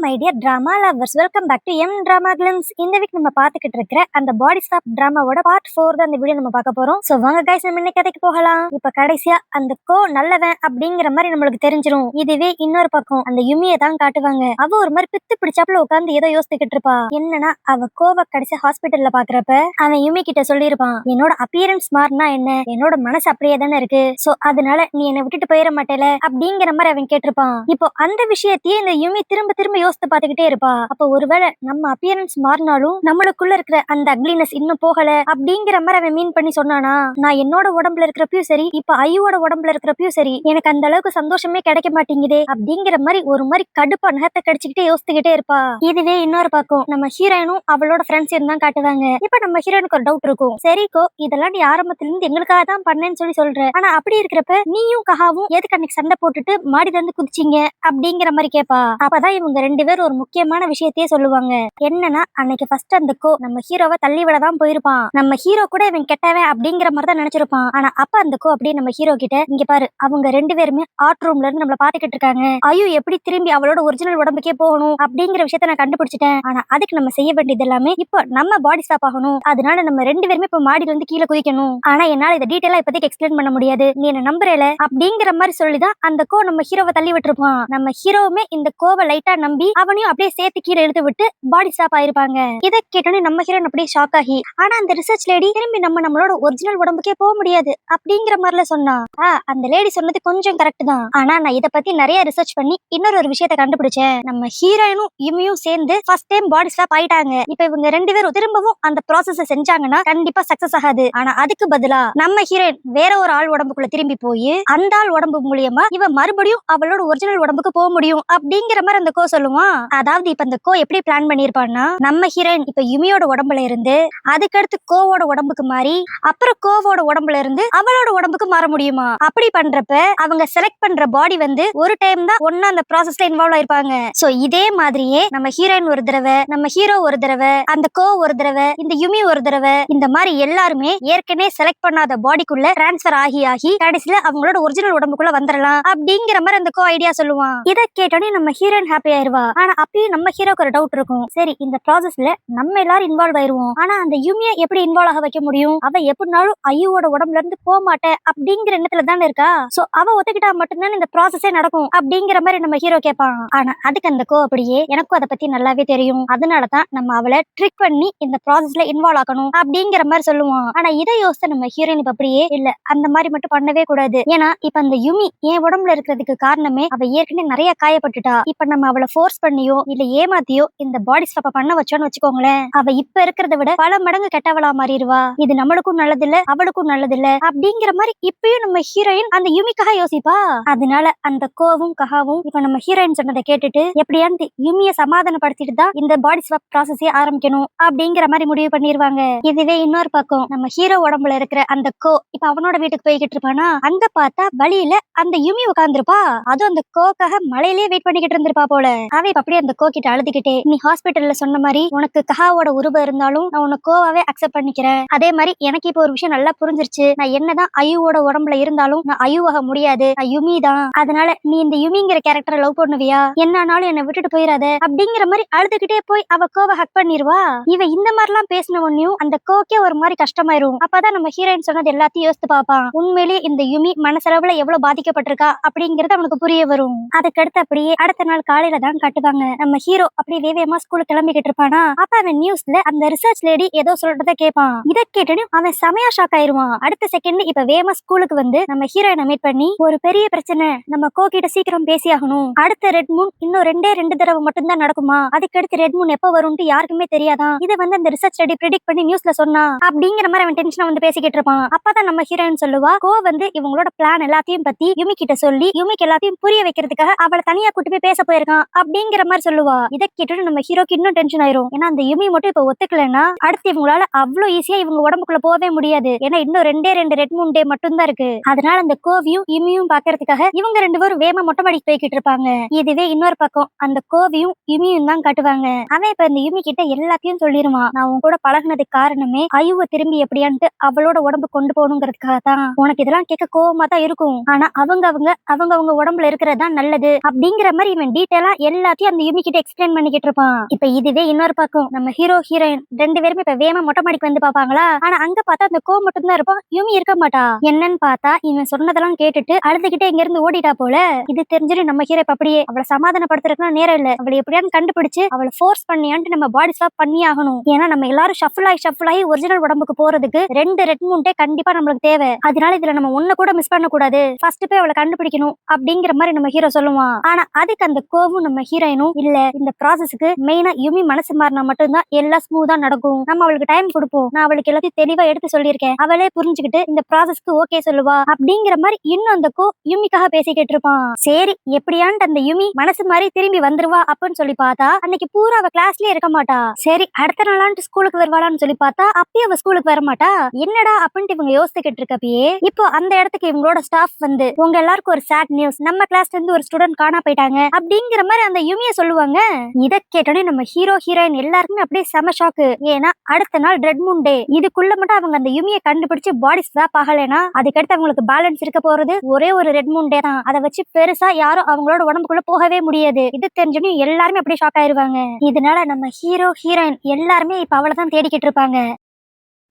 My dear drama lovers, welcome back to எம் drama glimpse. இந்த week நம்ம பார்த்துக்கிட்டு இருக்கிற அந்த பாடி ஸ்டாப் டிராமாவோட பார்ட் 4 தான் இந்த வீடியோ நம்ம பார்க்க போறோம். சோ வாங்க கைஸ், நம்ம இன்னைக்கு கதைக்கு போகலாம். இப்ப கடைசியா அந்த கோ நல்லவன் அப்படிங்கிற மாதிரி நம்மளுக்கு தெரிஞ்சிரும். இதுவே இன்னொரு பக்கம் அந்த யுமியை தான் காட்டுவாங்க. அவ ஒரு மாதிரி பித்து பிடிச்சாப்புல உட்கார்ந்து ஏதோ யோசிச்சுக்கிட்டு இருப்பா. என்னன்னா, அவ கோவ கடைசியா ஹாஸ்பிட்டல்ல பாக்குறப்ப அவன் யுமி கிட்ட சொல்லிருப்பான், என்னோட அப்பியரன்ஸ் மாறினா என்ன, என்னோட மனசு அப்படியே தானே இருக்கு, சோ அதனால நீ என்னை விட்டுட்டு போயிட மாட்டேல அப்படிங்கிற மாதிரி அவன் கேட்டிருப்பான். இப்போ அந்த விஷயத்தையே இந்த யுமி திரும்ப திரும்ப யோசித்து பார்த்துக்கிட்டே இருப்பா. அப்ப ஒருவேளை நம்ம அப்பியரன்ஸ் மாறினாலும் நம்மளுக்குள்ள இருக்கிற அந்த அக்லினஸ் இன்னும் போகல அப்படிங்கிற மாதிரி அவன் மீன் பண்ணி சொன்னானா, நான் என்னோட உடம்புல இருக்கிறப்பயும் சரி, இப்ப ஐயோட உடம்புல இருக்கிறப்பயும் சரி, எனக்கு அந்த அளவுக்கு சந்தோஷமே கிடைக்க மாட்டேங்குதே அப்படிங்கிற மாதிரி ஒரு மாதிரி கடுப்பா நகத்தை கடிச்சுக்கிட்டே யோசிச்சுக்கிட்டே இருப்பா. இதுவே இன்னொரு பக்கம் நம்ம ஹீரோயினும் அவளோட ஃப்ரெண்ட்ஸையும் தான் காட்டுவாங்க. இப்ப நம்ம ஹீரோயினுக்கு ஒரு டவுட் இருக்கும். சரிக்கோ, இதெல்லாம் நீ ஆரம்பத்துல இருந்து எங்களுக்காக தான் பண்ணேன்னு சொல்ற, ஆனா அப்படி இருக்கிறப்ப நீயும் கஹாவும் எதுக்கு அன்னைக்கு சண்டை போட்டுட்டு மாடில இருந்து குதிச்சீங்க அப்படிங்கிற மாதிரி கேப்பா. அப்பதான் இவங்க ரெண்டு பேரும் ஒரு முக்கியமான விஷயத்தையே சொல்லுவாங்க. என்னன்னா, அன்னைக்கு ஃபர்ஸ்ட் அந்த கோ நம்ம ஹீரோவை தள்ளி விட தான் போயிருப்பான். நம்ம ஹீரோ கூட இவன் கெட்டவன் அப்படிங்கிற மாதிரி தான் நினைச்சிருப்பான். ஆனா அப்ப அந்த கோ அப்படியே நம்ம ஹீரோ கிட்ட, இங்க பாரு, அவங்க ரெண்டு பேருமே ஆர்ட் ரூம்ல இருந்து நம்மள பாத்துக்கிட்டு இருக்காங்க. ஐயோ எப்படி திரும்பி அவளோட ஒரிஜினல் உடம்புக்கே போகணும் அப்படிங்கிற விஷயத்த நான் கண்டுபிடிச்சிட்டேன். ஆனா அதுக்கு நம்ம செய்ய வேண்டியது எல்லாமே இப்போ நம்ம பாடி ஸ்டாப் ஆகணும். அதனால நம்ம ரெண்டு பேருமே இப்ப மாடியில இருந்து கீழே குதிக்கணும். ஆனா என்னால இதை டீடைலா இப்போதைக்கு எக்ஸ்பிளைன் பண்ண முடியாது, நீ என்ன நம்புறேல அப்படிங்கிற மாதிரி சொல்லிதான் அந்த கோ நம்ம ஹீரோவை தள்ளி விட்டுருப்பான். நம்ம ஹீரோவுமே இந்த கோவை லைட்டா நம்பி அவனையும் அப்படியே சேர்த்து கீழே இழுத்து விட்டு பாடி ஸ்டாப் ஆயிருப்பாங்க. இதை கேட்டோன்னே நம்ம ஹீரோன் அப்படியே ஷாக் ஆகி, ஆனா அந்த ரிசர்ச் லேடி திரும்பி நம்மளோட ஒரிஜினல் உடம்புக்கே போக முடியாது அப்படிங்கிற மாதிரில சொன்னா. அந்த லேடி சொன்னது கொஞ்சம் கரெக்ட் தான். ஆனா நான் இதை பத்தி நிறைய ரிசர்ச் பண்ணி இன்னொரு ஒரு விஷயத்தை கண்டுபிடிச்சேன். நம்ம ஹீரோயினும் இமியும் சேர்ந்து ஃபர்ஸ்ட் டைம் பாடி ஸ்டாப் ஆயிட்டாங்க. இப்ப இவங்க ரெண்டு பேரும் திரும்பவும் அந்த ப்ராசஸ் செஞ்சாங்கன்னா கண்டிப்பா சக்சஸ் ஆகாது. ஆனா அதுக்கு பதிலா நம்ம ஹீரோயின் வேற ஒரு ஆள் உடம்புக்குள்ள திரும்பி போய் அந்த ஆள் உடம்பு மூலியமா இவ மறுபடியும் அவளோட ஒரிஜினல் உடம்புக்கு போக முடியும் அப்படிங்கிற மாதிரி அந்த கோ சொல்லுவான். அதாவது இப்ப அந்த கோ எப்படி பிளான் பண்ணிருப்பான்னா, நம்ம ஹீரோயின் இப்ப யுமியோட உடம்புல இருந்து அதுக்கடுத்து கோவோட உடம்புக்கு மாறி அப்புறம் கோவோட உடம்புல இருந்து அவளோட உடம்புக்கு மாற முடியுமா. அப்படி பண்றப்ப அவங்க செலக்ட் பண்ற பாடி வந்து ஒரு டைம் தான் ஒன்னா அந்த ப்ராசஸ்ல இன்வால்வ் ஆயிருப்பாங்க. சோ இதே மாதிரியே நம்ம ஹீரோயின் ஒரு தடவை, நம்ம ஹீரோ ஒரு தடவை, அந்த கோ ஒரு தடவை, இந்த யுமி ஒரு தடவை, இந்த மாதிரி எல்லாருமே ஏற்கனவே செலக்ட் பண்ணாத பாடிக்குள்ள டிரான்ஸ்பர் ஆகி கடைசியில அவங்களோட ஒரிஜினல் உடம்புக்குள்ள வந்துடலாம் அப்படிங்கிற மாதிரி அந்த கோ ஐடியா சொல்லுவான். இதை கேட்டோன்னே நம்ம ஹீரோயின் ஹாப்பி ஆயிருவா. ஆனா அப்பயும் நம்ம ஹீரோக்கு ஒரு டவுட் இருக்கும். சரி, இந்த ப்ராசஸ்ல நம்ம எல்லாரும் இன்வால்வ் ஆயிருவோம், ஆனா அந்த யுமியை எப்படி இன்வால்வ் ஆக வைக்க முடியும், அவ எப்படினாலும் ஐயோட உடம்புல இருந்து போக மாட்டேன் அப்படிங்கிற எண்ணத்துல தானே இருக்கா. சோ அவ ஒத்துக்கிட்டா மட்டும்தான் இந்த ப்ராசஸே நடக்கும் அப்படிங்கிற மாதிரி நம்ம ஹீரோ கேட்பான். ஆனா அதுக்கு அந்த கோ அப்படியே, எனக்கும் அதை பத்தி நல்லாவே தெரியும், அதனாலதான் நம்ம அவளை ட்ரிக் பண்ணி இந்த ப்ராசஸ்ல இன்வால்வ் ஆகணும் அப்படிங்கிற மாதிரி சொல்லுவான். ஆனா இதை யோசித்த நம்ம ஹீரோயின் இப்ப அப்படியே, இல்ல அந்த மாதிரி மட்டும் பண்ணவே கூடாது. ஏன்னா இப்ப அந்த யுமி என் உடம்புல இருக்கிறதுக்கு காரணமே அவ ஏற்கனவே நிறைய காயப்பட்டுட்டா. இப்ப நம்ம அவளை ஃபோர்ஸ் பண்ணியோ இல்ல ஏமாத்தியோ இந்த பாடி ஸ்டாப் பண்ண வச்சோன்னு வச்சுக்கோங்களேன், அவ இப்ப இருக்கிறத விட பல மடங்கு கெட்டவளா மாறிடுவா. இது நம்மளுக்கும் நல்லது இல்ல, அவளுக்கும் நல்லது இல்ல அப்படிங்கிற மாதிரி இப்பயும் நம்ம ஹீரோயின் அந்த யுமிக்காக யோசிப்பா. அதனால அந்த கோவும் கஹாவும் இப்ப நம்ம ஹீரோயின் சொன்னதை கேட்டுட்டு எப்படியாந்து யுமியை சமாதானப்படுத்திட்டு தான் இந்த பாடி ஸ்வாப் ப்ராசஸே ஆரம்பிக்கணும் அப்படிங்கிற மாதிரி முடிவு பண்ணிருவாங்க. இதுவே இன்னொரு பக்கம் நம்ம ஹீரோ உடம்புல இருக்கிற அந்த கோ இப்ப அவனோட வீட்டுக்கு போய்கிட்டு இருப்பானா, அங்க பார்த்தா வழியில அந்த யுமி உட்கார்ந்துருப்பா. அதுவும் அந்த கோக்காக மழையிலே வெயிட் பண்ணிக்கிட்டு இருந்திருப்பா போல. அவ அப்படியே அந்த கோ கிட்ட அழுதுகிட்டே, நீ ஹாஸ்பிட்டல்ல சொன்ன மாதிரி உனக்கு கஹாவோட உருவம் இருந்தாலும் நான் உன்னை கோவாவே அக்செப்ட் பண்ணிக்கிறேன். அதே மாதிரி எனக்கு இப்போ ஒரு விஷயம் நல்லா புரிஞ்சிருச்சு, நான் என்னதான் ஐயோட உடம்புல இருந்தாலும் நான் ஐயோவாக முடியாது, நான் யுமி தான். அதனால நீ இந்த யுமிங்கிற கேரக்டரை லவ் பண்ணுவியா, என்னானாலும் என்னை விட்டுட்டு போயிடாத அப்படிங்கிற மாதிரி அழுதுகிட்டே போய் அவ கோவை ஹக் பண்ணிருவா. இவ இந்த மாதிரி எல்லாம் பேசின உடனே அந்த கோக்கே ஒரு மாதிரி கஷ்டமாயிரும். அப்பதான் நம்ம ஹீரோயின் சொன்னது எல்லாத்தையும் யோசித்து பார்ப்பான். உண்மையிலேயே இந்த யுமி மனசளவுல எவ்வளவு பாதிக்கப்பட்டிருக்கா அப்படிங்கறது அவனுக்கு புரிய வரும். அதுக்கடுத்து அப்படியே அடுத்த நாள் காலையில தான் காட்டுவாங்க. நம்ம ஹீரோ அப்படியே வேகமா ஸ்கூலுக்கு கிளம்பிக்கிட்டு இருப்பானா, அப்ப அவன் நியூஸ்ல அந்த ரிசர்ச் லேடி ஏதோ சொல்றத கேட்பான். இதை கேட்டோன்னு அவன் செமையா ஷாக் ஆயிருவான். அடுத்த செகண்ட் இப்ப வேகமா ஸ்கூலுக்கு வந்து நம்ம ஹீரோயினை மீட் பண்ணி, ஒரு பெரிய பிரச்சனை, நம்ம கோ கிட்ட சீக்கிரம் பேசி ஆகணும், அடுத்த ரெட் மூன் இன்னும் ரெண்டு தடவை மட்டும் தான் நடக்குமா, அதுக்கடுத்து ரெட் மூன் எப்ப வரும்னு யாருக்குமே தெரியாதான், இதை வந்து அந்த ரிசர்ச் லேடி ப்ரெடிக்ட் பண்ணி நியூஸ்ல சொன்னா அப்படிங்கிற மாதிரி அவன் டென்ஷனா வந்து பேசிக்கிட்டு இருப்பான். அப்பதான் நம்ம ஹீரோயின் சொல்லுவா, கோ வந்து இவங்களோட பிளான் எல்லாத்தையும் பத்தி யுமி கிட்ட சொல்லி யுமிக்கு எல்லாத்தையும் புரிய வைக்கிறதுக்காக அவளை தனியா கூட்டி போய் பேச போயிருக்கான் அப்படிங்கிற மாதிரி சொல்லுவா. இதை கேட்டு நம்ம ஹீரோக்கு இன்னும் டென்ஷன் ஆயிரும். ஏன்னா அந்த யுமி மட்டும் இப்ப ஒத்துக்கலன்னா அடுத்து இவங்களால அவ்வளவு ஈஸியா இவங்க உடம்புக்குள்ள போகவே முடியாது. ஏன்னா இன்னும் ரெண்டு ரெட் மூன் டே மட்டும் தான் இருக்கு. அதனால அந்த கோவியும் யுமியும் பாக்குறதுக்காக இவங்க ரெண்டு பேரும் வேமா மொட்டை மாடிக்கு போய்கிட்டு இருப்பாங்க. இதுவே இன்னொரு பக்கம் அந்த கோவியும் யுமியும் தான் காட்டுவாங்க. அவன் இப்ப இந்த யுமி கிட்ட எல்லாத்தையும் சொல்லிருவான். நான் உன் கூட பழகினதுக்கு காரணமே ஐயுவை திரும்பி எப்படியான்ட்டு அவளோட உடம்பு கொண்டு போகணுங்கிறதுக்காக தான். உனக்கு இதெல்லாம் கேட்க கோவமா தான் இருக்கும், ஆனா அவங்க உடம்புல இருக்கிறதா நல்லது அப்படிங்கிற மாதிரி இவன் டீட்டெயிலா எல்லா எல்லாத்தையும் அந்த யுமி கிட்ட எக்ஸ்பிளைன் பண்ணிக்கிட்டு இருப்பான். இப்ப இதுவே இன்னொரு பக்கம் நம்ம ஹீரோ ஹீரோயின் 2 பேருமே இப்ப வேகமா மொட்டை மாடிக்கு வந்து பாப்பாங்களா. ஆனா அங்க பார்த்தா அந்த கோ மட்டும் தான் இருப்பான், யுமி இருக்க மாட்டா. என்னன்னு பார்த்தா இவன் சொன்னதெல்லாம் கேட்டுட்டு அழுதுகிட்டே இங்க இருந்து ஓடிட்டா போல. இது தெரிஞ்சுட்டு நம்ம ஹீரோ இப்ப அப்படியே அவளை சமாதானப்படுத்துறதுக்கு நேரம் இல்ல, அவளை எப்படியாவது கண்டுபிடிச்சு அவளை ஃபோர்ஸ் பண்ணியான்ட்டு நம்ம பாடி ஸ்வாப் பண்ணி ஆகணும். ஏன்னா நம்ம எல்லாரும் ஷஃபிள் ஆகி ஒரிஜினல் உடம்புக்கு போறதுக்கு 2 ரெட்மூண்டே கண்டிப்பா நம்மளுக்கு தேவை. அதனால இதுல நம்ம ஒண்ணு கூட மிஸ் பண்ண கூடாது, ஃபர்ஸ்ட் போய் அவளை கண்டுபிடிக்கணும் அப்படிங்கிற மாதிரி நம்ம ஹீரோ சொல்லுவான். ஆனா அதுக்கு அந்த கோவும் நம்ம ஹீரோயினும் இல்ல, இந்த ப்ராசஸ்க்கு மெயினா யுமி மனசு மாறினா மட்டும்தான் எல்லாம் ஸ்மூதா நடக்கும், நம்ம அவளுக்கு டைம் கொடுப்போம், நான் அவளுக்கு எல்லாத்தையும் தெளிவா எடுத்து சொல்லியிருக்கேன், அவளே புரிஞ்சுக்கிட்டு இந்த ப்ராசஸ்க்கு ஓகே சொல்லுவா அப்படிங்கிற மாதிரி இன்னும் அந்த கோ யுமிக்காக பேசிக்கிட்டு இருப்பான். சரி எப்படியான்ட்டு அந்த யுமி மனசு மாதிரி திரும்பி வந்துருவா அப்படின்னு சொல்லி பார்த்தா அன்னைக்கு பூரா அவ கிளாஸ்லயே இருக்க மாட்டா. சரி அடுத்த நாளான்ட்டு ஸ்கூலுக்கு வருவாளான்னு சொல்லி பார்த்தா அப்பயும் அவ ஸ்கூலுக்கு வர மாட்டா. என்னடா அப்படின்ட்டு இவங்க யோசிச்சுக்கிட்டு இருக்கப்பயே இப்போ அந்த இடத்துக்கு இவங்களோட ஸ்டாஃப் வந்து உங்க எல்லாருக்கும் ஒரு சேட் நியூஸ், நம்ம கிளாஸ்ல இருந்து ஒரு ஸ்டூடெண்ட் காணா போயிட்டாங்க அப்படிங்கிற மாதிரி அந்த யுமிய சொல்லுவாங்க. இத கேட்டோடனே நம்ம ஹீரோ ஹீரோயின் எல்லாருக்குமே அப்படியே செம ஷாக்கு. ஏன்னா அடுத்த நாள் ரெட் மூன் டே, இதுக்குள்ள மட்டும் அவங்க அந்த யுமிய கண்டுபிடிச்சு பாடி ஸ்வாப் ஆகலைன்னா அதுக்கடுத்து அவங்களுக்கு பேலன்ஸ் இருக்க போறது ஒரே ஒரு ரெட் மூன் டே தான். அதை வச்சு பெருசா யாரும் அவங்களோட உடம்புக்குள்ள போகவே முடியாது. இது தெரிஞ்சோன்னு எல்லாருமே அப்படியே ஷாக் ஆயிருவாங்க. இதனால நம்ம ஹீரோ ஹீரோயின் எல்லாருமே இப்ப அவளை தான் தேடிக்கிட்டு இருப்பாங்க.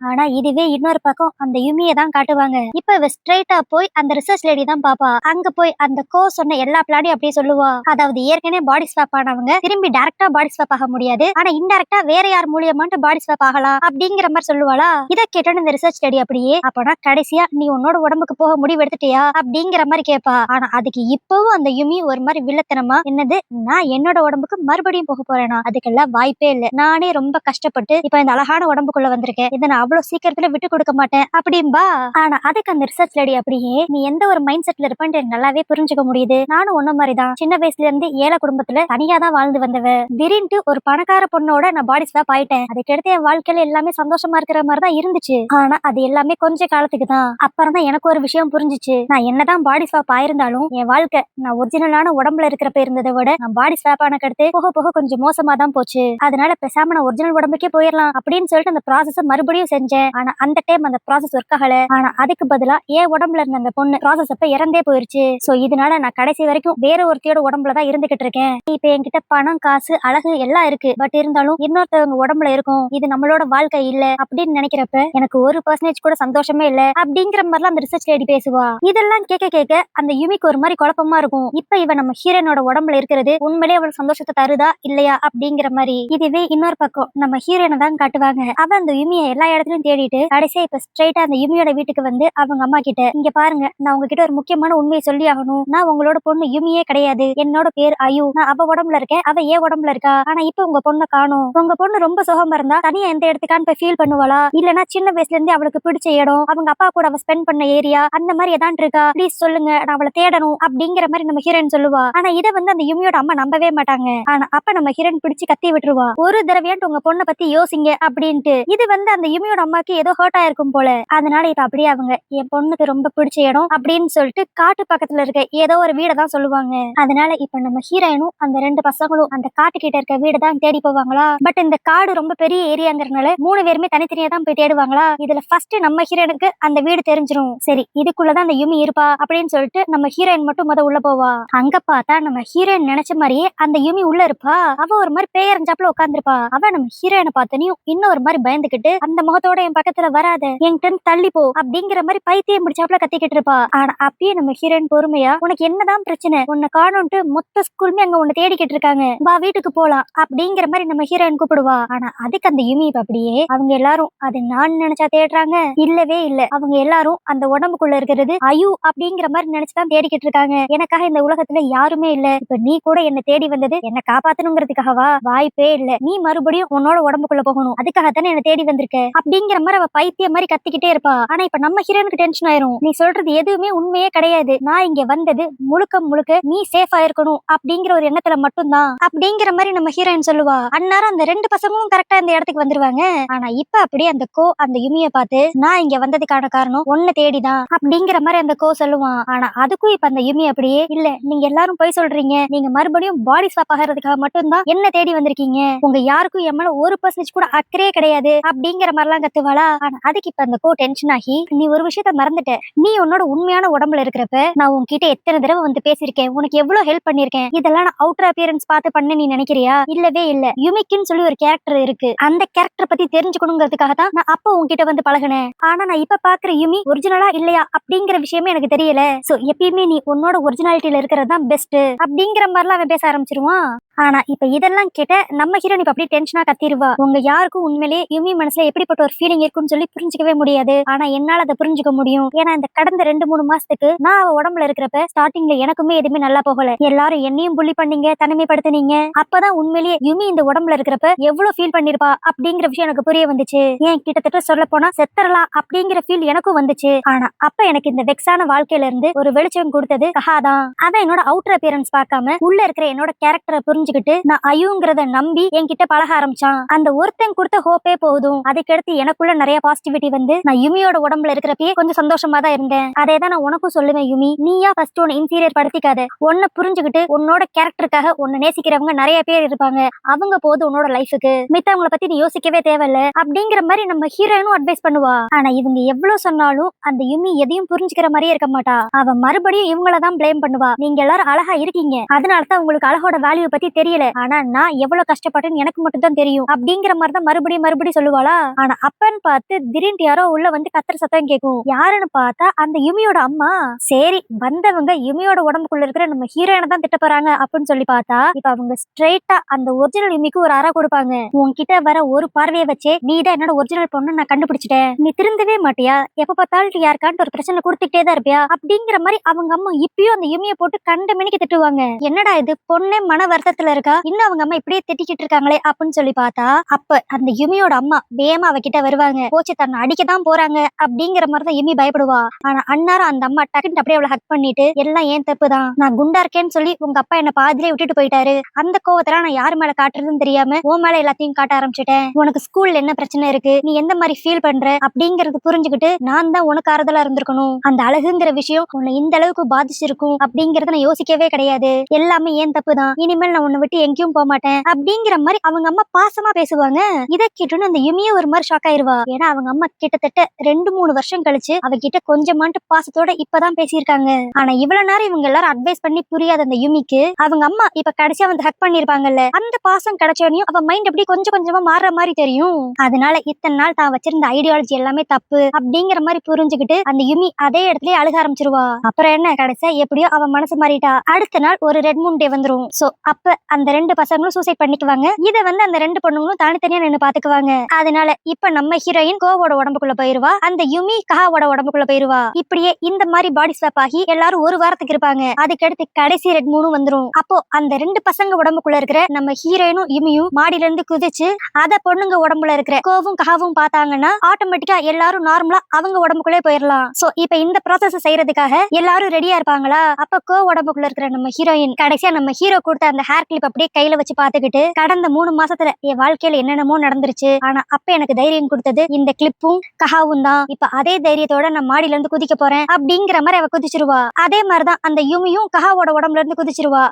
ஆனா இதுவே இன்னொரு பக்கம் அந்த யுமியை தான் காட்டுவாங்க. இப்ப இவ ஸ்ட்ரைட்டா போய் அந்த ரிசர்ச் லேடி தான் பாப்பா. அங்க போய் அந்த கோ சொன்ன எல்லா பிளானையும் அப்படியே சொல்லுவா. அதாவது ஏற்கனவே பாடி ஸ்வாப் ஆனவங்க திரும்பி டைரக்டா பாடி ஸ்வாப் ஆக முடியாது, ஆனா இன்டைரக்டா வேற யார் மூலியமாட்டு பாடி ஸ்வாப் ஆகலாம் அப்படிங்கிற மாதிரி சொல்லுவாளா. இதை கேட்டோன்னு இந்த ரிசர்ச் லேடி அப்படியே அப்பனா கடைசியா நீ உன்னோட உடம்புக்கு போக முடிவு எடுத்துட்டியா அப்படிங்கிற மாதிரி கேட்பா. ஆனா அதுக்கு இப்பவும் அந்த யுமி ஒரு மாதிரி வில்லத்தனமா, என்னது நான் என்னோட உடம்புக்கு மறுபடியும் போக போறேனா, அதுக்கெல்லாம் வாய்ப்பே இல்லை, நானே ரொம்ப கஷ்டப்பட்டு இப்ப இந்த அழகான உடம்புக்குள்ள வந்திருக்கேன், இதை நான் அவ்வளவு சீக்கிரத்துல விட்டு கொடுக்க மாட்டேன் அப்படின்பா. ஆனா அதுக்கு அந்த ரிசர்ச் லேடி அப்படியே நீ எந்த ஒரு மைண்ட் செட்ல இருப்பேன்னு எனக்கு நல்லாவே புரிஞ்சுக்க முடியுது, நானும் ஒன்ன மாதிரிதான் சின்ன வயசுல இருந்து ஏழை குடும்பத்துல தனியா தான் வாழ்ந்து வந்தவ, திடீர்னு ஒரு பணக்கார பொண்ணோட நான் பாடி ஸ்வாப் ஆயிட்டேன், அதுக்கடுத்து என் வாழ்க்கையில எல்லாமே சந்தோஷமா இருக்கிற மாதிரி தான் இருந்துச்சு. ஆனா அது எல்லாமே கொஞ்ச காலத்துக்கு தான். அப்புறம் தான் எனக்கு ஒரு விஷயம் புரிஞ்சுச்சு, நான் என்னதான் பாடி ஸ்வாப் ஆயிருந்தாலும் என் வாழ்க்கை நான் ஒரிஜினலான உடம்புல இருக்கிறப்ப இருந்ததை விட நான் பாடி ஸ்வாப் ஆன கடுத்து போக போக கொஞ்சம் மோசமா தான் போச்சு. அதனால பேசாம நான் ஒரிஜினல் உடம்புக்கே போயிடலாம் அப்படின்னு சொல்லிட்டு அந்த ப்ராசஸ் மறுபடியும் செஞ்சேன். ஆனா அந்த டைம் அந்த ப்ராசஸ் ஒர்க் ஆகல. ஆனா அதுக்கு பதிலா ஏன் உடம்புல இருந்த அந்த பொண்ணு ப்ராசஸ் அப்ப இறந்தே போயிருச்சு. சோ இதனால நான் கடைசி வரைக்கும் வேற ஒருத்தியோட உடம்புல தான் இருந்துகிட்டு இருக்கேன். இப்ப என்கிட்ட பணம் காசு அழகு எல்லாம் இருக்கு, பட் இருந்தாலும் இன்னொருத்தவங்க உடம்புல இருக்கும், இது நம்மளோட வாழ்க்கை இல்ல அப்படின்னு நினைக்கிறப்ப எனக்கு 1% கூட சந்தோஷமே இல்ல அப்படிங்கிற மாதிரிலாம் அந்த ரிசர்ச் லேடி பேசுவா. இதெல்லாம் கேட்க கேட்க அந்த யுமிக்கு ஒரு மாதிரி குழப்பமா இருக்கும். இப்ப இவ நம்ம ஹீரோனோட உடம்புல இருக்கிறது உண்மையிலே அவளுக்கு சந்தோஷத்தை தருதா இல்லையா அப்படிங்கிற மாதிரி. இதுவே இன்னொரு பக்கம் நம்ம ஹீரோனை தான் காட்டுவாங்க. அவ அந்த யுமியை எல்லா இடத்துலயும் தேடிட்டு கடைசியா இப்ப ஸ்ட்ரைட்டா அந்த யுமியோட வீட்டுக்கு வந்து அவங்க அம்மா கிட்ட, இங்க பாருங்க நான் உங்ககிட்ட ஒரு முக்கியமான உண்மையை சொல்லி ஆகணும், நான் உங்களோட பொண்ணு யுமியே கிடையாது, என்னோட பேர் அயு, நான் அவ உடம்புல இருக்கேன், அவ ஏன் உடம்புல இருக்கா, ஆனா இப்ப உங்க பொண்ணை காணும், உங்க பொண்ணு ரொம்ப சுகமா இருந்தா தனியா எந்த இடத்துக்கான்னு போய் ஃபீல் பண்ணுவாளா, இல்லனா சின்ன வயசுல இருந்து அவளுக்கு பிடிச்ச இடம் அவங்க அப்பா கூட அவ ஸ்பெண்ட் பண்ண ஏரியா அந்த மாதிரி ஏதான் இருக்கா, ப்ளீஸ் சொல்லுங்க நான் அவளை தேடணும் அப்படிங்கிற மாதிரி நம்ம ஹீரோயின் சொல்லுவா. ஆனா இதை வந்து அந்த யுமியோட அம்மா நம்பவே மாட்டாங்க. ஆனா அப்ப நம்ம ஹீரோயின் பிடிச்சு கத்தி விட்டுருவா, ஒரு தடவையாட்டு உங்க பொண்ணை பத்தி யோசிங்க அப்படின்ட்டு. இது வந்து அந்த யுமியோட அம்மாக்கு ஏதோ ஹர்ட் ஆயிருக்கும் போல. அதனால இப்ப அப்படியே அவங்க என் பொண்ணுக்கு ரொம்ப பிடிச்ச இடம் அப்படின்னு சொல்லிட்டு காட்டு பக்கத்துல இருக்க ஏதோ ஒரு வீடை தான் சொல்லுவாங்க. அதனால இப்ப நம்ம ஹீரோயினும் அந்த 2 பசங்களும் அந்த காட்டு கிட்ட இருக்க வீடு தான் தேடி போவாங்களா. பட் இந்த காடு ரொம்ப பெரிய ஏரியாங்கிறதுனால 3 பேருமே தனித்தனியா தான் போய் தேடுவாங்களா. இதுல ஃபர்ஸ்ட் நம்ம ஹீரோயினுக்கு அந்த வீடு தெரிஞ்சிரும். சரி இதுக்குள்ளதான் அந்த யுமி இருப்பா அப்படின்னு சொல்லிட்டு நம்ம ஹீரோயின் மட்டும் உள்ள போவா. அங்க பார்த்தா நம்ம ஹீரோயின் நினைச்ச மாதிரியே அந்த யுமி உள்ள இருப்பா. அவ ஒரு மாதிரி பேயறிஞ்சாப்புல உட்காந்துருப்பா. அவ நம்ம ஹீரோயினை பார்த்தனையும் இன்னும் ஒரு மாதிரி பயந்துகிட்டு அந்த முகத்தோட என் பக்கத்துல வராத, என்கிட்ட தள்ளி போ அப்படிங்கிற மாதிரி பைத்தியம் பிடிச்சாப்புல கத்திக்கிட்டு இருப்பா. ஆனா அப்பயே நம்ம ஹீரோயின் பொறுமையா, உனக்கு என்னதான் பிரச்சனை, உன்னை காணும்ட்டு மொத்த ஸ்கூலுமே அங்க உன்னை தேடிக்கிட்டு இருக்காங்க, வா வீட்டுக்கு போலாம் அப்படிங்கிற மாதிரி நம்ம ஹீரோயின் கூப்பிடுவா. ஆனா அதுக்கு அந்த யுமி அப்படியே அவங்க எல்லாரும் அது நான் நினைச்சா தேடுறாங்க, இல்லவே இல்ல, அவங்க எல்லாரும் அந்த உடம்புக்குள்ள இருக்கிறது அயு அப்படிங்கிற மாதிரி நினைச்சுதான் தேடிக்கிட்டு இருக்காங்க, எனக்காக இந்த உலகத்துல யாருமே இல்ல, இப்ப நீ கூட என்ன தேடி வந்தது என்ன காப்பாத்தணுங்கிறதுக்காகவா, வாய்ப்பே இல்ல, நீ மறுபடியும் உன்னோட உடம்புக்குள்ள போகணும், அதுக்காகத்தானே என்ன தேடி வந்திருக்க அப்படிங்கிற மாதிரி அவ பைத்தியம் மாதிரி கத்திக்கிட்டே இருப்பா. ஆனா இப்ப நம்ம ஹீரோனுக்கு டென்ஷன் ஆயிரும், நீ சொல்றது எதுவுமே உண்மையே கிடையாது, நான் இங்க வந்தது முழுக்க முழுக்க நீ சேஃபா இருக்கணும் அப்படிங்கிற ஒரு எண்ணத்துல மட்டும்தான் அப்படிங்கிற மாதிரி நம்ம ஹீரோயின் சொல்லுவா. அந்நேரம் அந்த 2 பசங்களும் கரெக்டா இந்த இடத்துக்கு வந்துருவாங்க. ஆனா இப்ப அப்படியே அந்த கோ அந்த யுமிய பார்த்து, நான் இங்க வந்ததுக்கான காரணம் ஒன்னு தேடிதான் அப்படிங்கிற மாதிரி அந்த கோ சொல்லுவான். ஆனா அதுக்கும் இப்ப அந்த யுமி அப்படியே, இல்ல நீங்க எல்லாரும் போய் சொல்றீங்க, நீங்க மறுபடியும் பாடி ஸ்வாப் ஆகிறதுக்காக மட்டும்தான் என்ன தேடி வந்திருக்கீங்க, உங்க யாருக்கும் என் மேல 1% கூட அக்கறையே கிடையாது அப்படிங்கிற மாதிரிலாம் எல்லாம் கத்துவாளா. ஆனா அதுக்கு இப்ப அந்த கோ டென்ஷன் ஆகி, நீ ஒரு விஷயத்த மறந்துட்ட. நீ உன்னோட உண்மையான உடம்புல இருக்கிறப்ப நான் உன்கிட்ட எத்தனை தடவை வந்து பேசியிருக்கேன், உனக்கு எவ்வளவு ஹெல்ப் பண்ணிருக்கேன். இதெல்லாம் நான் அவுட்டர் அப்பியரன்ஸ் பார்த்து பண்ண நீ நினைக்கிறியா? இல்லவே இல்ல. யுமிக்குன்னு சொல்லி ஒரு கேரக்டர் இருக்கு. அந்த கேரக்டர் பத்தி தெரிஞ்சுக்கணுங்கிறதுக்காக தான் நான் அப்ப உன்கிட்ட வந்து பழகினேன். ஆனா நான் இப்ப பாக்குற யுமி ஒரிஜினலா இல்லையா அப்படிங்கிற விஷயமே எனக்கு தெரியல. சோ எப்பயுமே நீ உன்னோட ஒரிஜினாலிட்டியில இருக்கிறது தான் பெஸ்ட் அப்படிங்கிற மாதிரிலாம் அவன் பேச ஆரம்பிச்சிருவான். ஆனா இப்ப இதெல்லாம் கேட்ட நம்ம ஹீரோயின் இப்ப அப்படியே டென்ஷனா கத்திருவா. உங்க யாருக்கும் உண்மையிலேயே யுமி மனசுல எப்படிப்பட்ட ஒரு ஃபீலிங் இருக்குன்னு சொல்லி புரிஞ்சுக்கவே முடியாது. ஆனா என்னால அதை புரிஞ்சுக்க முடியும். ஏன்னா இந்த கடந்த 2-3 மாசத்துக்கு நான் அவ உடம்புல இருக்கிறப்ப ஸ்டார்டிங்ல எனக்குமே எதுவுமே நல்லா போகல. எல்லாரும் என்னையும் புள்ளி பண்ணீங்க, தனிமைப்படுத்தினீங்க. அப்பதான் உண்மையிலேயே யுமி இந்த உடம்புல இருக்கிறப்ப எவ்வளவு ஃபீல் பண்ணிருப்பா அப்படிங்கிற விஷயம் எனக்கு புரிய வந்துச்சு. ஏன் கிட்டத்தட்ட சொல்ல போனா செத்தரலாம் அப்படிங்கிற ஃபீல் எனக்கும் வந்துச்சு. ஆனா அப்ப எனக்கு இந்த வெக்ஸான வாழ்க்கையில இருந்து ஒரு வெளிச்சம் கொடுத்தது கஹாதான். அவன் என்னோட அவுட்டர் அப்பியரன்ஸ் பார்க்காம உள்ள இருக்கிற என்னோட கேரக்டரை புரிஞ்சுக்கிட்டு நான் அயுங்கிறத நம்பி என்கிட்ட பழக ஆரம்பிச்சான். அந்த ஒருத்தன் கொடுத்த ஹோப்பே போதும். அதுக்கடுத்து எனக்குள்ள நிறைய பாசிட்டிவிட்டி வந்து நான் யுமியோட உடம்புல இருக்கிறப்பயே கொஞ்சம் சந்தோஷமா தான் இருந்தேன். அதே தான் நான் உனக்கும் சொல்லுவேன் யுமி. நீயா ஃபர்ஸ்ட் உன்னை இன்சீரியர் படுத்திக்காத. உன்னை புரிஞ்சுக்கிட்டு உன்னோட கேரக்டருக்காக உன்னை நேசிக்கிறவங்க நிறைய பேர் இருப்பாங்க. அவங்க போது உன்னோட லைஃபுக்கு, மித்தவங்களை பத்தி நீ யோசிக்கவே தேவையில்ல அப்படிங்கிற மாதிரி நம்ம ஹீரோயினும் அட்வைஸ் பண்ணுவா. ஆனா இவங்க எவ்வளவு சொன்னாலும் அந்த யுமி எதையும் புரிஞ்சுக்கிற மாதிரியே இருக்க மாட்டா. அவ மறுபடியும் இவங்களதான் பிளேம் பண்ணுவா. நீங்க எல்லாரும் அழகா இருக்கீங்க, அதனாலதான் உங்களுக்கு அழகோட வேல்யூ பத்தி தெரியல. ஆனா நான் எவ்வளவு கஷ்டப்பட்டேன்னு எனக்கு மட்டும் தான் தெரியும் அப்படிங்கிற மாதிரி தான் மறுபடியும் சொல்லுவாளா. ஆனா அப்பன்னு பார்த்து திடீர்னு யாரோ உள்ள வந்து கத்துற சத்தம் கேட்கும். யாருன்னு பார்த்தா அந்த யுமியோட அம்மா. சரி வந்தவங்க யுமியோட உடம்புக்குள்ள இருக்கிற நம்ம ஹீரோயினை தான் திட்ட போறாங்க அப்படின்னு சொல்லி பார்த்தா இப்ப அவங்க ஸ்ட்ரெயிட்டா அந்த ஒரிஜினல் யுமிக்கு ஒரு அறை கொடுப்பாங்க. உன்கிட்ட வர ஒரு பார்வையை வச்சே நீ தான் என்னோட ஒரிஜினல் பொண்ணு நான் கண்டுபிடிச்சிட்டேன். நீ திருந்தவே மாட்டியா? எப்ப பார்த்தாலும் யாருக்கான்ட்டு ஒரு பிரச்சனை கொடுத்துட்டே தான் இருப்பியா அப்படிங்கிற மாதிரி அவங்க அம்மா இப்பயும் அந்த யுமியை போட்டு கண்ட மணிக்கு திட்டுவாங்க. என்னடா இது பொண்ணே மன வருத்தத்துல இருக்கா, இன்னும் அவங்க அம்மா இப்படியே திட்டிக்கிட்டு இருக்காங்களே அப்படின்னு சொல்லி பார்த்தா அப்ப அந்த யுமியோட அம்மா வேகமா அவகிட்ட வருவாங்க. போச்சு தன்னை அடிக்கதான் போறாங்க அப்படிங்கிற மாதிரிதான் யுமி பயப்படுவா. ஆனா அன்னாரும் அந்த அம்மா டக்குன்னு அப்படியே அவளை ஹக் பண்ணிட்டு எல்லாம் ஏன் தப்பு தான், நான் குண்டா இருக்கேன்னு சொல்லி உங்க அப்பா என்ன பாதிலே விட்டுட்டு போயிட்டாரு. அந்த கோவத்துல நான் யாரு மேல காட்டுறதுன்னு தெரியாம உன் மேல எல்லாத்தையும் காட்ட ஆரம்பிச்சிட்டேன். உனக்கு ஸ்கூல்ல என்ன பிரச்சனை இருக்கு, நீ எந்த மாதிரி ஃபீல் பண்ற அப்படிங்கறது புரிஞ்சுக்கிட்டு நான் தான் உனக்கு ஆறுதலா இருந்திருக்கணும். அந்த அழகுங்கிற விஷயம் உன்னை இந்த அளவுக்கு பாதிச்சிருக்கும் அப்படிங்கறத நான் யோசிக்கவே கிடையாது. எல்லாமே ஏன் தப்பு தான். இனிமேல் நான் உன்னை விட்டு எங்கேயும் போக மாட்டேன் அப்படிங்கிற மாதிரி அவங்க அம்மா பாசமா பேசுவாங்க. இதை கேட்டுன்னு அந்த யுமியே ஒரு மாதிரி ஷாக் ஆயிருவா. ஏன்னா அவங்க அம்மா கிட்டத்தட்ட 2-3 வருஷம் கழிச்சு அவகிட்ட கொஞ்சமாட்டு பாசத்தோட இப்பதான் பேசியிருக்காங்க. ஆனா இவ்வளவு நேரம் இவங்க எல்லாரும் அட்வைஸ் பண்ணி புரியாத அந்த யுமிக்கு அவங்க அம்மா இப்ப கடைசியா வந்து ஹக் பண்ணிருப்பாங்கல்ல, அந்த பாசம் கிடைச்சோனையும் அவ மைண்ட் அப்படி கொஞ்சம் கொஞ்சமா மாறுற மாதிரி தெரியும். அதனால இத்தனை நாள் தான் வச்சிருந்த ஐடியாலஜி எல்லாமே தப்பு அப்படிங்கிற மாதிரி புரிஞ்சுக்கிட்டு அந்த யுமி அதே இடத்துல அழுக ஆரம்பிச்சிருவா. அப்புறம் என்ன கடைசியா எப்படியோ அவ மனசு மாறிட்டா. அடுத்த நாள் ஒரு ரெட் மூன் டே வந்துரும். சோ அப்ப அந்த 2 பசங்களும் சூசைட் பண்ணிக்குவாங்க. இத வந்து அந்த 2 பொண்ணுங்களும் தனித்தனியா நின்னு பாத்துக்குவாங்க. அதனால இப்ப நம்ம ஹீரோயின் கோவோட உடம்புக்குள்ள போயிருவா, அந்த யுமி கஹாவோட உடம்புக்குள்ள போயிருவா. இப்படியே இந்த மாதிரி பாடி ஸ்வாப் ஆகி எல்லாரும் ஒரு வாரத்துக்கு இருப்பாங்க. அதுக்கடுத்து கடைசி ரெட் மூணும் வந்துரும். அப்போ அந்த 2 பசங்க உடம்புக்குள்ள இருக்கிற நம்ம ஹீரோயினும் யுமியும் மாடியில இருந்து குதிச்சு அத பொண்ணுங்க உடம்புல இருக்கிற கோவும் கஹாவும் பார்த்தாங்கன்னா ஆட்டோமேட்டிக்கா எல்லாரும் நார்மலா அவங்க உடம்புக்குள்ளே போயிடலாம். சோ இப்ப இந்த ப்ராசஸ் செய்யறதுக்காக எல்லாரும் ரெடியா இருப்பாங்களா. அப்ப கோ உடம்புக்குள்ள இருக்கிற நம்ம ஹீரோயின் கடைசியா நம்ம ஹீரோ கொடுத்த அந்த ஹேர் கிளிப் அப்படியே கையில வச்சு பாத்துக்கிட்டு கடந்த 3 மாசத்துல என் வாழ்க்கையில என்னென்னமோ நடந்துருச்சு, ஆனா அப்ப எனக்கு தைரியம் கொடுத்தது இந்த கிளிப்பும் கஹாவும் தான். இப்ப அதே தைரியத்தோட நான் மாடியில இருந்து குதிக்க போறேன் அப்படிங்கிற மாதிரி அவ குதிச்சிருவா. அதே மாதிரிதான் அந்த யுமியும் கஹாவோட உடம்புல இருந்து குதிச்சிருவா.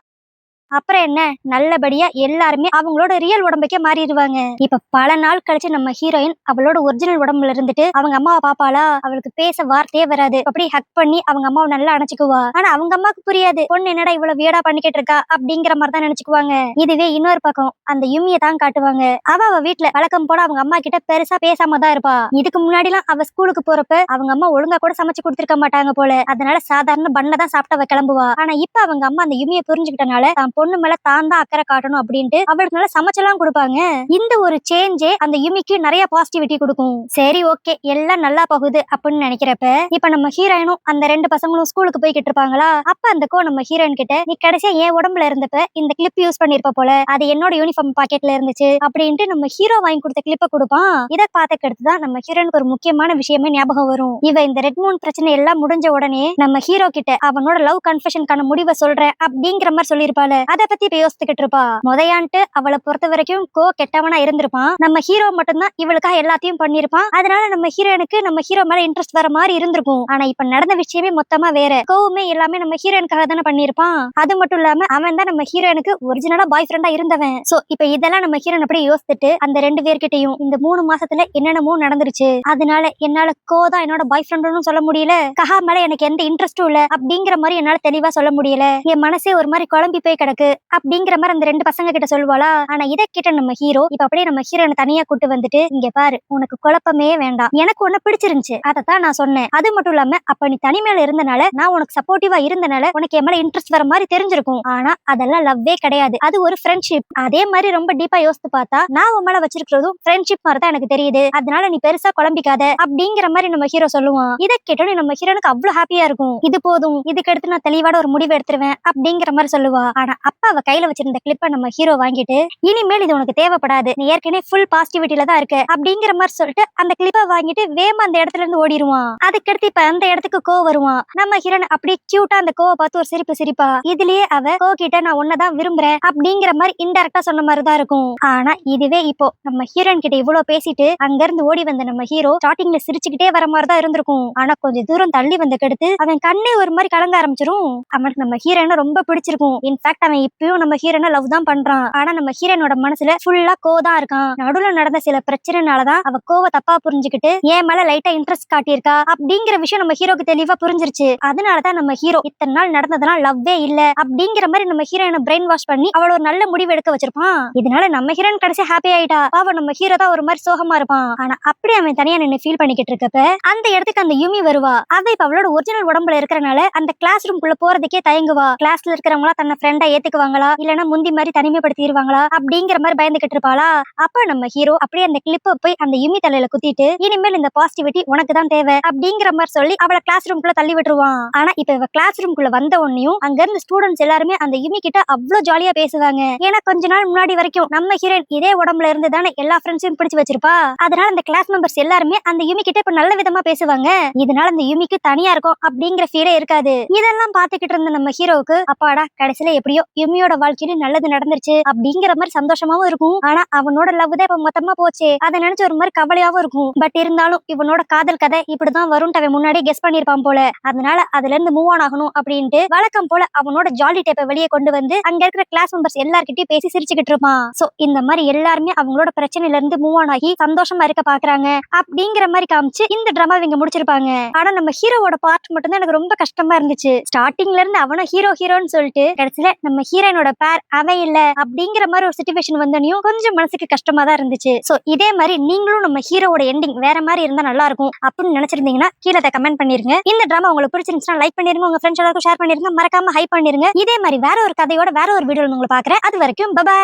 அப்புறம் என்ன நல்லபடியா எல்லாருமே அவங்களோட ரியல் உடம்புக்கே மாறிடுவாங்க. இப்ப பல நாள் கழிச்சு நம்ம ஹீரோயின் அவளோட ஒரிஜினல் உடம்புல இருந்துட்டு அவங்க அம்மாவை பாப்பாளா. அவளுக்கு பேச வார்த்தையே வராது. அப்படி ஹக் பண்ணி அவங்க அம்மாவை நல்லா அணைச்சுக்குவா. ஆனா அவங்க அம்மாவுக்கு புரியாது பொண்ணு என்னடா இவ்வளவு வியடா பண்ணிக்கிட்டு இருக்கா அப்படிங்கிற மாதிரி தான் நினைச்சுக்குவாங்க. இதுவே இன்னொரு பக்கம் அந்த யுமியை தான் காட்டுவாங்க. அவ வீட்டுல வழக்கம் போல அவங்க அம்மா கிட்ட பெருசா பேசாம தான் இருப்பா. இதுக்கு முன்னாடி எல்லாம் அவ ஸ்கூலுக்கு போறப்ப அவங்க அம்மா ஒழுங்கா கூட சமைச்சு கொடுத்திருக்க மாட்டாங்க போல. அதனால சாதாரண பண்ண தான் சாப்பிட்டு அவ கிளம்புவா. ஆனா இப்ப அவங்க அம்மா அந்த யுமியை புரிஞ்சுக்கிட்டனால பொண்ணு மேல தான் தான் அக்கறை காட்டணும் அப்படின்ட்டு அவளுக்கு நல்லா சமைச்செல்லாம் கொடுப்பாங்க. இந்த ஒரு சேஞ்சே அந்த யுமிக்கு நிறைய பாசிட்டிவிட்டி கொடுக்கும். சரி ஓகே எல்லாம் நல்லா போகுது அப்படின்னு நினைக்கிறப்ப இப்ப நம்ம ஹீரோயினும் அந்த 2 பசங்களும் ஸ்கூலுக்கு போய்கிட்டு இருப்பாங்களா. அப்ப அந்த கோ நம்ம ஹீரோயின் கிட்ட நீ கடைசியா என் உடம்புல இருந்தப்ப இந்த கிளிப் யூஸ் பண்ணிருப்ப போல, அது என்னோட யூனிஃபார்ம் பாக்கெட்ல இருந்துச்சு அப்படின்ட்டு நம்ம ஹீரோ வாங்கி கொடுத்த கிளிப்பை கொடுப்பான். இதை பார்த்துக்கு அடுத்துதான் நம்ம ஹீரோனுக்கு ஒரு முக்கியமான விஷயமே ஞாபகம் வரும். இவ இந்த ரெட் மூன் பிரச்சனை எல்லாம் முடிஞ்ச உடனே நம்ம ஹீரோ கிட்ட அவனோட லவ் கன்ஃபெஷனுக்கான முடிவை சொல்றேன் அப்படிங்கிற மாதிரி சொல்லியிருப்பாள். அத பத்தி இப்ப யோசிச்சுக்கிட்டு இருப்பா. முதையான்ட்டு அவளை பொறுத்த வரைக்கும் கோ கெட்டவனா இருந்திருப்பான். நம்ம ஹீரோ மட்டும்தான் இவளுக்காக எல்லாத்தையும் பண்ணிருப்பான். அதனால நம்ம ஹீரோனுக்கு நம்ம ஹீரோ மேல இன்ட்ரெஸ்ட் வர மாதிரி இருந்திருக்கும். ஆனா இப்ப நடந்த விஷயமே மொத்தமா வேற. கோவுமே எல்லாமே நம்ம ஹீரோனுக்காக தானே பண்ணிருப்பான். அது மட்டும் இல்லாம அவன் தான் நம்ம ஹீரோனுக்கு ஒரிஜினலா பாய் ஃப்ரெண்டா இருந்தவன். சோ இப்ப இதெல்லாம் நம்ம ஹீரோன் அப்படியே யோசிச்சுட்டு அந்த 2 பேர்கிட்டயும் இந்த 3 மாசத்துல என்னென்னமோ நடந்துருச்சு, அதனால என்னால கோ தான் என்னோட பாய் ஃப்ரெண்ட்னு சொல்ல முடியல, கஹா மேல எனக்கு எந்த இன்ட்ரெஸ்டும் இல்ல அப்படிங்கிற மாதிரி என்னால தெளிவா சொல்ல முடியல, என் மனசே ஒரு மாதிரி குழம்பி போய் கிடக்கு அப்படிங்கிற மாதிரி அந்த 2 பசங்க கிட்ட சொல்லுவாளா. ஆனா இதை கிட்ட நம்ம ஹீரோ இப்ப அப்படியே நம்ம ஹீரோனை தனியா கூட்டு வந்துட்டு, இங்க பாரு உனக்கு குழப்பமே வேண்டாம், எனக்கு உன்ன பிடிச்சிருந்துச்சு அதத்தான் நான் சொன்னேன். அது மட்டும் இல்லாம அப்ப நீ தனிமையில இருந்தனால நான் உனக்கு சப்போர்ட்டிவா இருந்தனால உனக்கு என் மேல இன்ட்ரெஸ்ட் வர மாதிரி தெரிஞ்சிருக்கும். ஆனா அதெல்லாம் லவ்வே கிடையாது, அது ஒரு ஃப்ரெண்ட்ஷிப். அதே மாதிரி ரொம்ப டீப்பா யோசித்து பார்த்தா நான் உன் மேல வச்சிருக்கிறதும் ஃப்ரெண்ட்ஷிப் மாதிரி தான் எனக்கு தெரியுது, அதனால நீ பெருசா குழம்பிக்காத அப்படிங்கிற மாதிரி நம்ம ஹீரோ சொல்லுவான். இதை கேட்டோன்னு நம்ம ஹீரோனுக்கு அவ்வளவு ஹாப்பியா இருக்கும். இது போதும், இதுக்கு அடுத்து நான் தெளிவான ஒரு முடிவு எடுத்துருவேன் அப்படிங்கிற மாதிரி சொல்லுவா. ஆனா அப்பா அவ கையில வச்சிருந்த கிளிப்பை நம்ம ஹீரோ வாங்கிட்டு, இனிமேல் இது உனக்கு தேவைப்படாது, நீ ஏற்கனவே ஃபுல் பாசிட்டிவிட்டில தான் இருக்க அப்படிங்கிற மாதிரி சொல்லிட்டு அந்த கிளிப்பை வாங்கிட்டு வேமா அந்த இடத்துல இருந்து ஓடிடுவான். அதுக்கடுத்து இப்ப அந்த இடத்துக்கு கோ வருவான். நம்ம ஹீரோன் அப்படியே கியூட்டா அந்த கோவை பார்த்து ஒரு சிரிப்பு சிரிப்பா. இதுலயே அவ கோ கிட்ட நான் உன்னதான் விரும்புறேன் அப்படிங்கிற மாதிரி இன்டெரக்டா சொன்ன மாதிரி தான் இருக்கும். ஆனா இதுவே இப்போ நம்ம ஹீரோன் கிட்ட இவ்வளவு பேசிட்டு அங்க இருந்து ஓடி வந்த நம்ம ஹீரோ ஸ்டார்டிங்ல சிரிச்சுக்கிட்டே வர மாதிரி தான் இருந்திருக்கும். ஆனா கொஞ்சம் தூரம் தள்ளி வந்த கடுத்து அவன் கண்ணே ஒரு மாதிரி கலங்க ஆரம்பிச்சிரும். அவனுக்கு நம்ம ஹீரோனை ரொம்ப பிடிச்சிருக்கும். இன்ஃபேக்ட் அவன் இப்பயும் நம்ம ஹீரோனை லவ் தான் பண்றான். ஆனா நம்ம ஹீரோனோட மனசுல ஃபுல்லா கோ தான் இருக்கான். நடுவுல நடந்த சில பிரச்சனைனாலதான் அவ கோவை தப்பா புரிஞ்சுக்கிட்டு என் மேல லைட்டா இன்ட்ரெஸ்ட் காட்டியிருக்கா அப்படிங்கிற விஷயம் நம்ம ஹீரோக்கு தெளிவா புரிஞ்சிருச்சு. அதனாலதான் நம்ம ஹீரோ இத்தனை நாள் நடந்ததுனால லவ்வே இல்ல அப்படிங்கிற மாதிரி நம்ம ஹீரோனை பிரெயின் வாஷ் பண்ணி அவள ஒரு நல்ல முடிவு எடுக்க வச்சிருப்பான். இதனால நம்ம ஹீரோன் கடைசி ஹாப்பி ஆயிட்டா. அவன் நம்ம ஹீரோ தான் ஒரு மாதிரி சோகமா இருப்பான். ஆனா அப்படி அவன் தனியா நின்று ஃபீல் பண்ணிக்கிட்டு இருக்கப்ப அந்த இடத்துக்கு அந்த யூமி வருவா. அவ இப்ப அவளோட ஒரிஜினல் உடம்புல இருக்கறனால அந்த கிளாஸ் ரூம்குள்ள போறதுக்கே தயங்குவா. கிளாஸ்ல இருக்கிறவங்களா தன்னை ஃப்ரெண்டா ஏத்துக்குவாங்களா இல்லனா முந்தி மாதிரி தனிமைப்படுத்திடுவாங்களா அப்படிங்கிற மாதிரி பயந்துகிட்டு இருப்பாளா. அப்ப நம்ம ஹீரோ அப்படியே அந்த கிளிப்பை போய் அந்த யூமி தலையில குத்திட்டு, இனிமேல் இந்த பாசிட்டிவிட்டி உனக்கு தான் தேவை அப்படிங்கிற மாதிரி சொல்லி அவளை கிளாஸ் ரூம்குள்ள தள்ளி விட்டுருவான். ஆனா இப்ப இவ கிளாஸ் ரூம்குள்ள வந்த உடனேயும் அங்க இருந்த ஸ்டூடெண்ட்ஸ் எல்லாருமே அந்த யூமி கிட்ட அவ்வளவு ஜாலியா பேசுவாங்க. ஏன்னா கொஞ்ச நாள் முன்னாடி வரைக்கும் நம்ம ஹீரோயின் இதே உடம்புல இருந்து தானே எல்லா ஃப்ரெண்ட்ஸையும் பிடிச்சு வச்சிருப்பா. அதனால அந்த கிளாஸ் மெம்பர்ஸ் எல்லாருமே அந்த யூமி கிட்ட இப்ப நல்ல விதமா பேசுவாங்க. இதனால அந்த யூமிக்கு தனியா இருக்கும் அப்படிங்கிற ஃபீலே இருக்காது. இதெல்லாம் பாத்துக்கிட்டு இருந்த நம்ம ஹீரோவுக்கு அப்பாடா கடைசியில எப்படியோ யூமியோட வாழ்க்கையில நல்லது நடந்துருச்சு அப்படிங்கிற மாதிரி சந்தோஷமாவும் இருக்கும். ஆனா அவனோட லவ் தான் இப்ப மொத்தமா போச்சு, அதை நினைச்சு ஒரு மாதிரி கவலையாவும் இருக்கும். பட் இருந்தாலும் இவனோட காதல் கதை இப்படிதான் வரும் அவன் முன்னாடியே கெஸ் பண்ணிருப்பான் போல. அதனால அதுல இருந்து மூவ் ஆன் ஆகணும் அப்படின்ட்டு வழக்கம் போல அவனோட ஜாலி டைப்பை வெளியே கொண்டு வந்து அங்க இருக்கிற கிளாஸ் மெம்பர்ஸ் எல்லார்கிட்டயும் பேசி சிரிச்சுக்கிட்டு இருப்பான். சோ இந்த மாதிரி எல்லாருமே அவங்களோட பிரச்சனையில இருந்து மூவ் ஆன் ஆகி சந்தோஷமா இருக்க பாக்குறாங்க அப்படிங்கிற மாதிரி காமிச்சு இந்த டிராமா இவங்க முடிச்சிருப்பாங்க. ஆனா நம்ம ஹீரோவோட பார்ட் மட்டும் தான் எனக்கு ரொம்ப கஷ்டமா இருந்துச்சு. ஸ்டார்டிங்ல இருந்து அவன ஹீரோன்னு சொல்லிட்டு கடைசியில நம்ம ஹீரோனோட பேர் அவன் இல்ல அப்படிங்கிற மாதிரி ஒரு சிச்சுவேஷன் வந்தனையும் கொஞ்சம் மனசுக்கு கஷ்டமா தான் இருந்துச்சு. சோ இதே மாதிரி நீங்களும் நம்ம ஹீரோவோட எண்டிங் வேற மாதிரி இருந்தா நல்லா இருக்கும் அப்படின்னு நினைச்சிருந்தீங்கன்னா கீழே கமெண்ட் பண்ணிருங்க. இந்த டிராமா உங்களுக்கு பிடிச்சிருந்துச்சுன்னா லைக் பண்ணிருங்க, உங்க ஃப்ரெண்ட்ஸ் எல்லாருக்கும் ஷேர் பண்ணிருங்க, மறக்காம ஹைப் பண்ணிருங்க. இதே மாதிரி வேற ஒரு கதையோட வேற ஒரு வீடியோல உங்களை பாக்குறேன். அது வரைக்கும் பை.